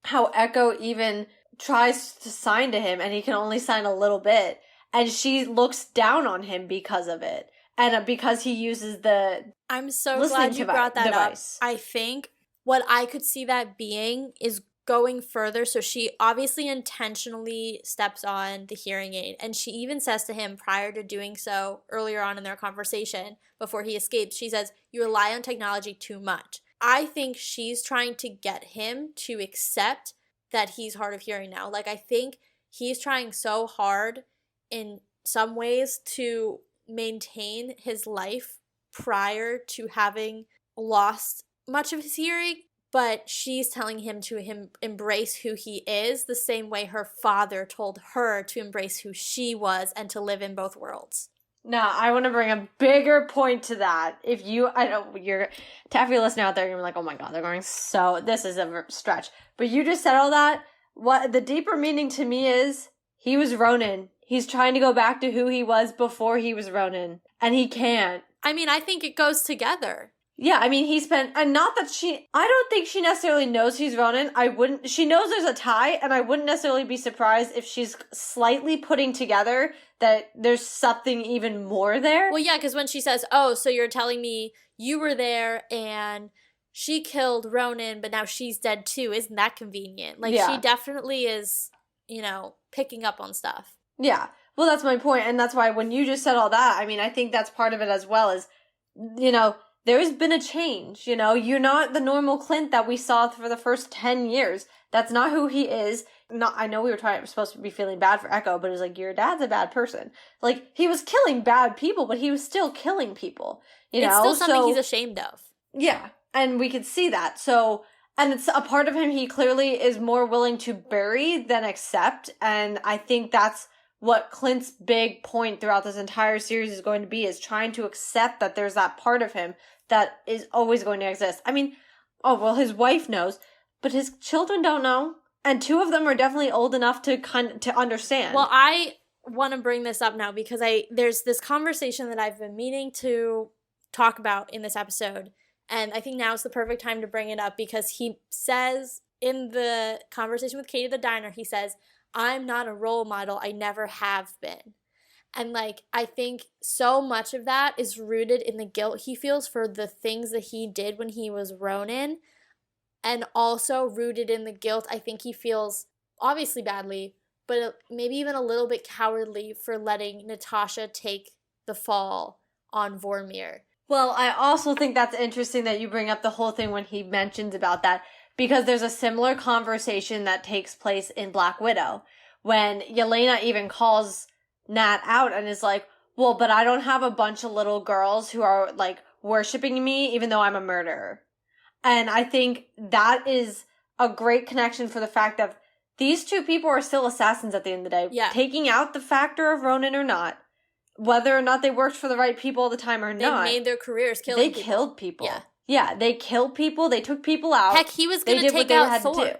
how Echo even tries to sign to him and he can only sign a little bit, and she looks down on him because of it, and because he uses the I'm so glad you brought that device up. I think what I could see that being is going further. So she obviously intentionally steps on the hearing aid, and she even says to him prior to doing so earlier on in their conversation before he escapes, she says, "You rely on technology too much." I think she's trying to get him to accept that he's hard of hearing now. Like, I think he's trying so hard in some ways to maintain his life prior to having lost much of his hearing, but she's telling him to embrace who he is the same way her father told her to embrace who she was and to live in both worlds. Now, I want to bring a bigger point to that. I know you're, to every listener out there, you're like, oh my god, they're going this is a stretch. But you just said all that. What the deeper meaning to me is, he was Ronin. He's trying to go back to who he was before he was Ronin. And he can't. I mean, I think it goes together. Yeah, I mean, and not that I don't think she necessarily knows he's Ronin. She knows there's a tie, and I wouldn't necessarily be surprised if she's slightly putting together that there's something even more there. Well, yeah, because when she says, oh, so you're telling me you were there and she killed Ronin, but now she's dead too. Isn't that convenient? Like, yeah. She definitely is, picking up on stuff. Yeah. Well, that's my point, and that's why when you just said all that, I mean, I think that's part of it as well, is, there's been a change, You're not the normal Clint that we saw for the first 10 years. That's not who he is. I know we're supposed to be feeling bad for Echo, but it's like, your dad's a bad person. Like, he was killing bad people, but he was still killing people, It's still something he's ashamed of. Yeah, and we could see that. So, and it's a part of him he clearly is more willing to bury than accept, and I think that's what Clint's big point throughout this entire series is going to be, is trying to accept that there's that part of him that is always going to exist. I mean, his wife knows, but his children don't know. And two of them are definitely old enough to understand. Well, I want to bring this up now because there's this conversation that I've been meaning to talk about in this episode. And I think now is the perfect time to bring it up because he says in the conversation with Katie at the diner, he says, "I'm not a role model. I never have been." And, I think so much of that is rooted in the guilt he feels for the things that he did when he was Ronin. And also rooted in the guilt I think he feels, obviously badly, but maybe even a little bit cowardly for letting Natasha take the fall on Vormir. Well, I also think that's interesting that you bring up the whole thing when he mentions about that, because there's a similar conversation that takes place in Black Widow, when Yelena even calls Nat out and is like, well, but I don't have a bunch of little girls who are, worshipping me even though I'm a murderer. And I think that is a great connection for the fact that these two people are still assassins at the end of the day. Yeah. Taking out the factor of Ronin or not, whether or not they worked for the right people all the time or not. They made their careers killing people. They killed people. Yeah. Yeah, they killed people. They took people out. Heck, he was going to take out Thor.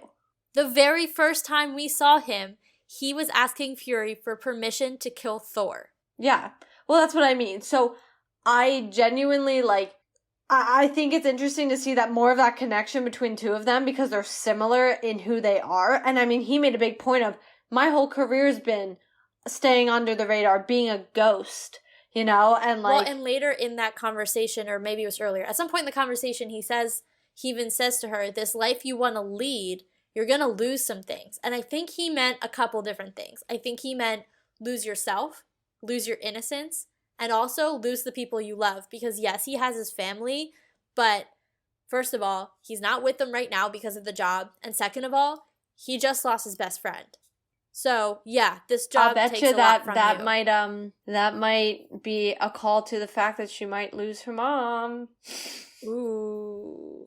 The very first time we saw him, he was asking Fury for permission to kill Thor. Yeah. Well, that's what I mean. So I genuinely, I think it's interesting to see that more of that connection between two of them because they're similar in who they are. And I mean, he made a big point of, my whole career's been staying under the radar, being a ghost, and Well, and later in that conversation, or maybe it was earlier, at some point in the conversation, he even says to her, this life you want to lead, you're going to lose some things. And I think he meant a couple different things. I think he meant lose yourself, lose your innocence, and also lose the people you love. Because yes, he has his family, but first of all, he's not with them right now because of the job. And second of all, he just lost his best friend. So yeah, this job takes a lot from you. That might be a call to the fact that she might lose her mom. Ooh.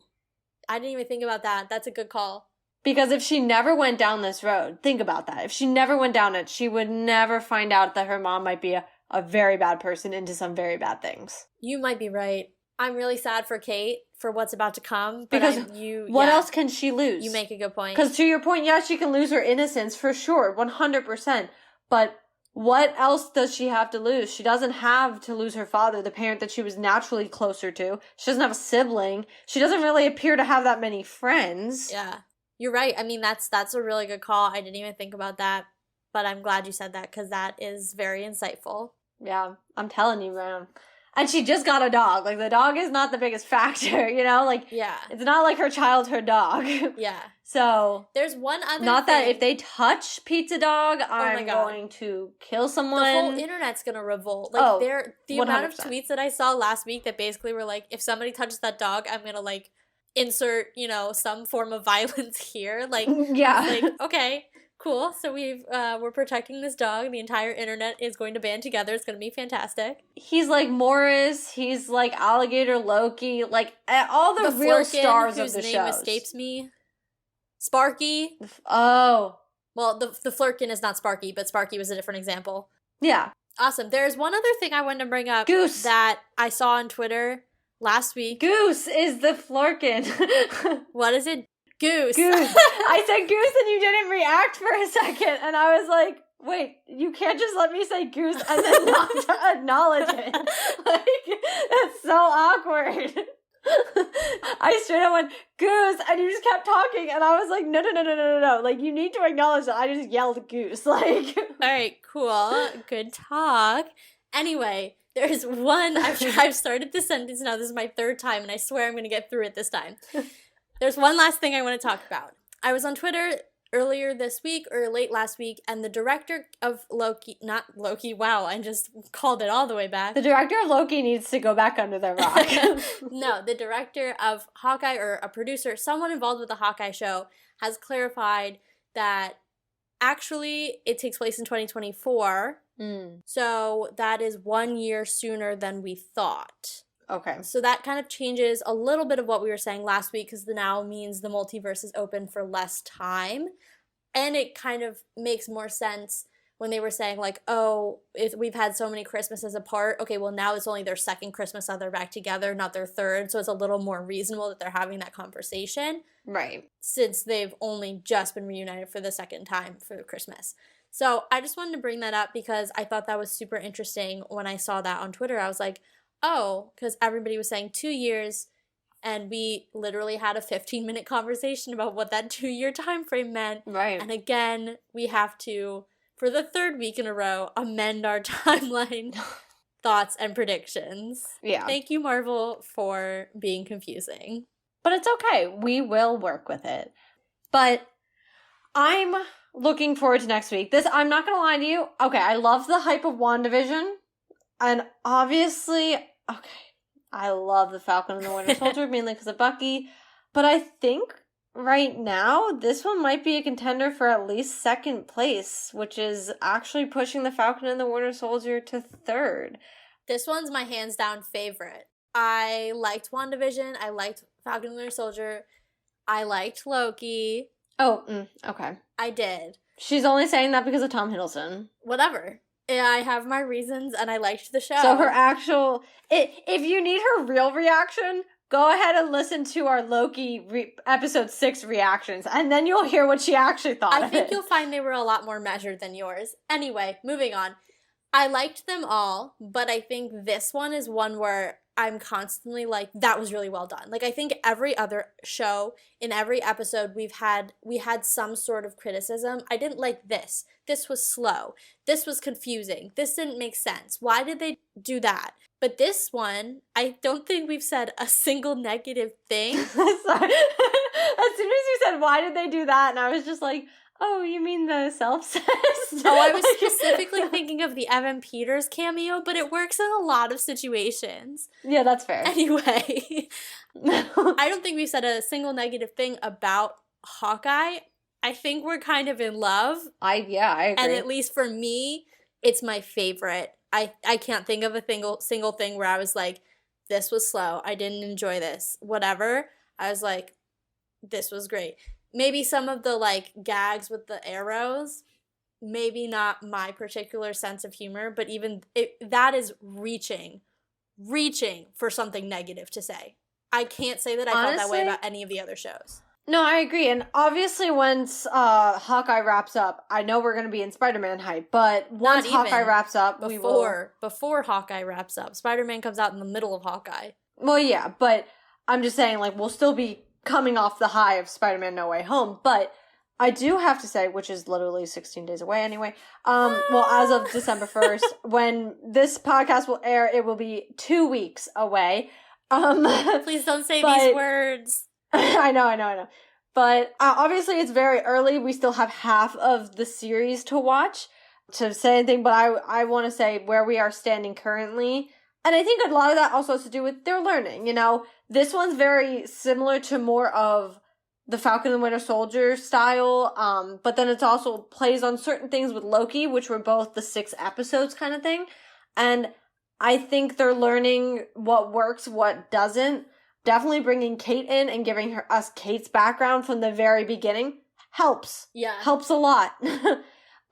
I didn't even think about that. That's a good call. Because if she never went down this road, think about that. If she never went down it, she would never find out that her mom might be a very bad person into some very bad things. You might be right. I'm really sad for Kate for what's about to come. But because what else can she lose? You make a good point. Because to your point, yeah, she can lose her innocence for sure, 100%. But what else does she have to lose? She doesn't have to lose her father, the parent that she was naturally closer to. She doesn't have a sibling. She doesn't really appear to have that many friends. Yeah, you're right. I mean, that's a really good call. I didn't even think about that. But I'm glad you said that because that is very insightful. Yeah, I'm telling you, man. And she just got a dog. Like, the dog is not the biggest factor, you know? Like, yeah. It's not like her childhood dog. Yeah. So. There's one other Not thing. that if they touch Pizza Dog, I'm going to kill someone. The whole internet's gonna revolt. Like, the 100%. Amount of tweets that I saw last week that basically were like, if somebody touches that dog, I'm gonna, like, insert, some form of violence here. Like, yeah. Like, okay. Cool. So we're protecting this dog. The entire internet is going to band together. It's going to be fantastic. He's like Morris. He's like Alligator Loki. Like all the real Flurkin, stars of the whose name shows. escapes me. Sparky. Oh. Well, the Flurkin is not Sparky, but Sparky was a different example. Yeah. Awesome. There's one other thing I wanted to bring up. Goose. That I saw on Twitter last week. Goose is the Flurkin. What is it? Goose. I said goose and you didn't react for a second. And I was like, wait, you can't just let me say goose and then not acknowledge it. Like, that's so awkward. I straight up went, goose, and you just kept talking. And I was like, no. Like, you need to acknowledge that I just yelled goose. Like, all right, cool. Good talk. Anyway, there's one, I've started this sentence now. This is my third time, and I swear I'm going to get through it this time. There's one last thing I want to talk about. I was on Twitter earlier this week or late last week, and the director of not Loki, wow, I just called it all the way back. The director of Loki needs to go back under the rock. No, the director of Hawkeye, or a producer, someone involved with the Hawkeye show, has clarified that actually it takes place in 2024. So that is 1 year sooner than we thought. Okay. So that kind of changes a little bit of what we were saying last week, because the now means the multiverse is open for less time. And it kind of makes more sense when they were saying, like, oh, we've had so many Christmases apart. Okay, well, now it's only their second Christmas that they're back together, not their third. So it's a little more reasonable that they're having that conversation. Right. Since they've only just been reunited for the second time for Christmas. So I just wanted to bring that up because I thought that was super interesting when I saw that on Twitter. I was like, oh, because everybody was saying 2 years, and we literally had a 15-minute conversation about what that 2-year time frame meant. Right. And again, we have to, for the third week in a row, amend our timeline thoughts and predictions. Yeah. Thank you, Marvel, for being confusing. But it's okay. We will work with it. But I'm looking forward to next week. I'm not going to lie to you. Okay, I love the hype of WandaVision. And obviously, I love the Falcon and the Winter Soldier, mainly because of Bucky. But I think right now, this one might be a contender for at least second place, which is actually pushing the Falcon and the Winter Soldier to third. This one's my hands down favorite. I liked WandaVision. I liked Falcon and the Winter Soldier. I liked Loki. Oh, okay. I did. She's only saying that because of Tom Hiddleston. Whatever. I have my reasons, and I liked the show. So her actual... If you need her real reaction, go ahead and listen to our Loki episode 6 reactions, and then you'll hear what she actually thought of it. I think you'll find they were a lot more measured than yours. Anyway, moving on. I liked them all, but I think this one is one where I'm constantly like, that was really well done. Like, I think every other show, in every episode we had some sort of criticism. I didn't like this. This was slow. This was confusing. This didn't make sense. Why did they do that? But this one, I don't think we've said a single negative thing. Sorry. As soon as you said, why did they do that? And I was just like, oh, you mean the self-cessed? No, I was specifically thinking of the Evan Peters cameo, but it works in a lot of situations. Yeah, that's fair. Anyway, I don't think we said a single negative thing about Hawkeye. I think we're kind of in love. I agree. And at least for me, it's my favorite. I can't think of a single thing where I was like, this was slow. I didn't enjoy this. Whatever. I was like, this was great. Maybe some of the like gags with the arrows, maybe not my particular sense of humor, but even that is reaching for something negative to say. I can't say that I felt that way about any of the other shows. No, I agree. And obviously once Hawkeye wraps up, I know we're going to be in Spider-Man hype, but once Hawkeye wraps up, Before Hawkeye wraps up. Spider-Man comes out in the middle of Hawkeye. Well, yeah, but I'm just saying, like, we'll still be coming off the high of Spider-Man No Way Home, but I do have to say, which is literally 16 days away anyway, well, as of December 1st, when this podcast will air, it will be 2 weeks away. Please don't say these words. I know. But obviously it's very early. We still have half of the series to watch to say anything, but I want to say where we are standing currently. And I think a lot of that also has to do with their learning, you know? This one's very similar to more of the Falcon and Winter Soldier style, but then it's also plays on certain things with Loki, which were both the 6 episodes kind of thing. And I think they're learning what works, what doesn't. Definitely bringing Kate in and giving us Kate's background from the very beginning helps. Yeah. Helps a lot.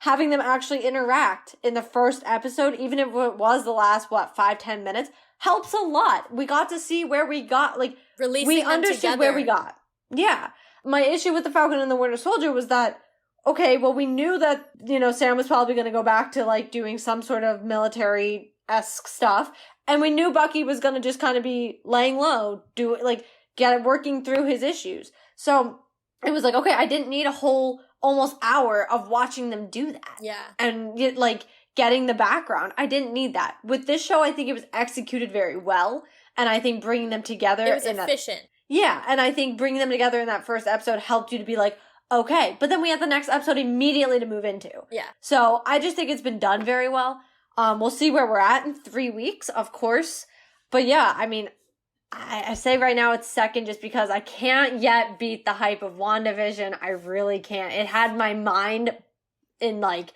Having them actually interact in the first episode, even if it was the last, 5-10 minutes, helps a lot. We got to see where we got, like, we understood where we got. Yeah. My issue with the Falcon and the Winter Soldier was that, okay, well, we knew that, you know, Sam was probably going to go back to, like, doing some sort of military-esque stuff. And we knew Bucky was going to just kind of be laying low, working through his issues. So it was like, okay, I didn't need a whole almost hour of watching them do that. Yeah. And like getting the background. I didn't need that. With this show, I think it was executed very well. And I think bringing them together. It was efficient. Yeah. And I think bringing them together in that first episode helped you to be like, okay. But then we had the next episode immediately to move into. Yeah. So I just think it's been done very well. We'll see where we're at in 3 weeks, of course. But yeah, I mean, I say right now it's second just because I can't yet beat the hype of WandaVision. I really can't. It had my mind in, like,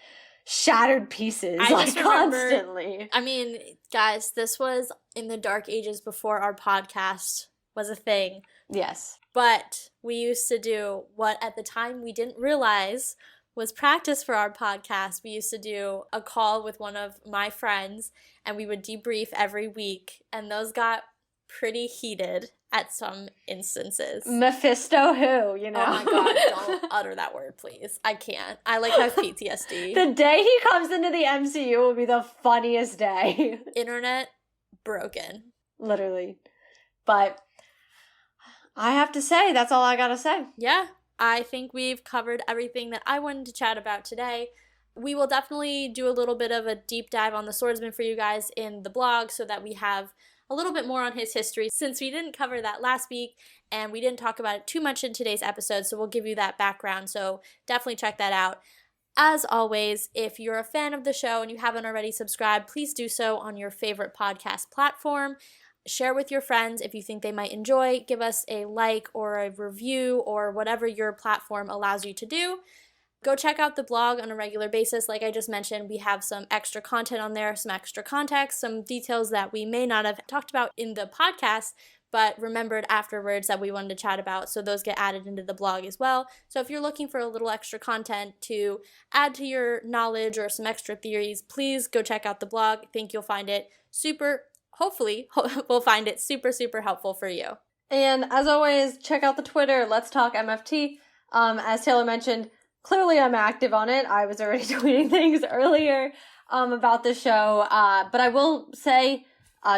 shattered pieces, constantly. I mean, guys, this was in the dark ages before our podcast was a thing. Yes. But we used to do what at the time we didn't realize was practice for our podcast. We used to do a call with one of my friends, and we would debrief every week, and those got pretty heated at some instances. Mephisto who, you know? Oh my god, don't utter that word, please. I can't. I, like, have PTSD. The day he comes into the MCU will be the funniest day. Internet broken. Literally. But I have to say, that's all I gotta say. Yeah. I think we've covered everything that I wanted to chat about today. We will definitely do a little bit of a deep dive on the swordsman for you guys in the blog so that we have a little bit more on his history, since we didn't cover that last week and we didn't talk about it too much in today's episode, so we'll give you that background, so definitely check that out. As always, if you're a fan of the show and you haven't already subscribed, please do so on your favorite podcast platform. Share with your friends if you think they might enjoy. Give us a like or a review or whatever your platform allows you to do. Go check out the blog on a regular basis. Like I just mentioned, we have some extra content on there, some extra context, some details that we may not have talked about in the podcast, but remembered afterwards that we wanted to chat about. So those get added into the blog as well. So if you're looking for a little extra content to add to your knowledge or some extra theories, please go check out the blog. I think you'll find it hopefully we'll find it super, super helpful for you. And as always, check out the Twitter, Let's Talk MFT. As Taylor mentioned, clearly I'm active on it. I was already tweeting things earlier about the show. But I will say,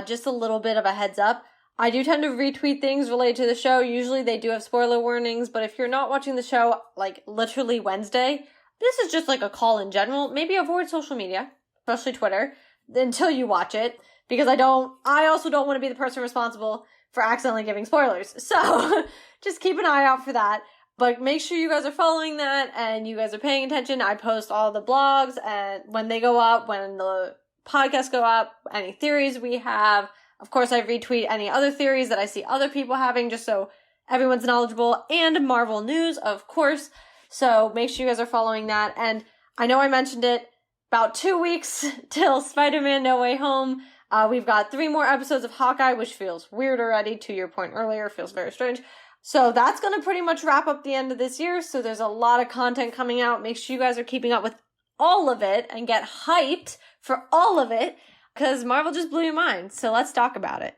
just a little bit of a heads up, I do tend to retweet things related to the show. Usually they do have spoiler warnings, but if you're not watching the show, like, literally Wednesday, this is just like a call in general. Maybe avoid social media, especially Twitter, until you watch it. Because I also don't want to be the person responsible for accidentally giving spoilers. So just keep an eye out for that. But make sure you guys are following that and you guys are paying attention. I post all the blogs and when they go up, when the podcasts go up, any theories we have. Of course, I retweet any other theories that I see other people having just so everyone's knowledgeable, and Marvel news, of course. So make sure you guys are following that. And I know I mentioned it, about 2 weeks till Spider-Man No Way Home. We've got 3 more episodes of Hawkeye, which feels weird already. To your point earlier, feels very strange. So that's going to pretty much wrap up the end of this year. So there's a lot of content coming out. Make sure you guys are keeping up with all of it and get hyped for all of it because Marvel just blew your mind. So let's talk about it.